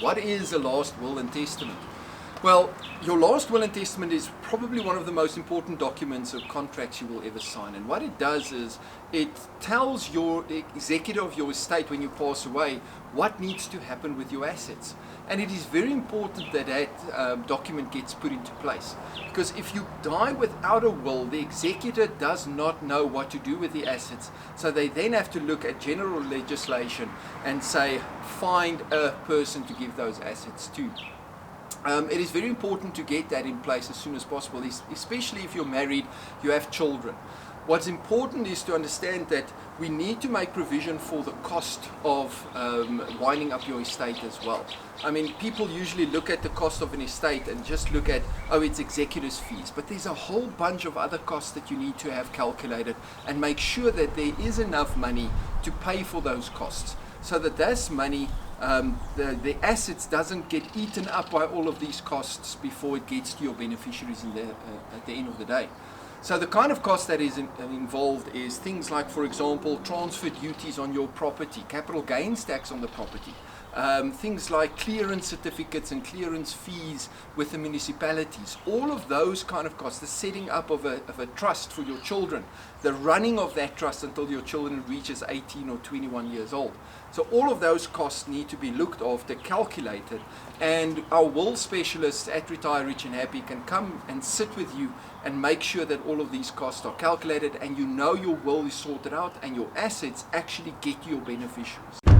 What is a last will and testament? Well, your last will and testament is probably one of the most important documents or contracts you will ever sign. And what it does is it tells your executor of your estate when you pass away what needs to happen with your assets. And it is very important that that document gets put into place. Because if you die without a will, the executor does not know what to do with the assets. So they then have to look at general legislation and say, find a person to give those assets to. It is very important to get that in place as soon as possible, especially if you're married, you have children. What's important is to understand that we need to make provision for the cost of winding up your estate as well. I mean, people usually look at the cost of an estate and just look at, oh, it's executors' fees. But there's a whole bunch of other costs that you need to have calculated and make sure that there is enough money to pay for those costs, so that this money, the assets doesn't get eaten up by all of these costs before it gets to your beneficiaries at the end of the day. So the kind of cost that is involved is things like, for example, transfer duties on your property, capital gains tax on the property, things like clearance certificates and clearance fees with the municipalities. All of those kind of costs, the setting up of a trust for your children, the running of that trust until your children reaches 18 or 21 years old. So all of those costs need to be looked after, calculated, and our will specialists at Retire Rich and Happy can come and sit with you and make sure that all of these costs are calculated and you know your will is sorted out and your assets actually get to your beneficiaries.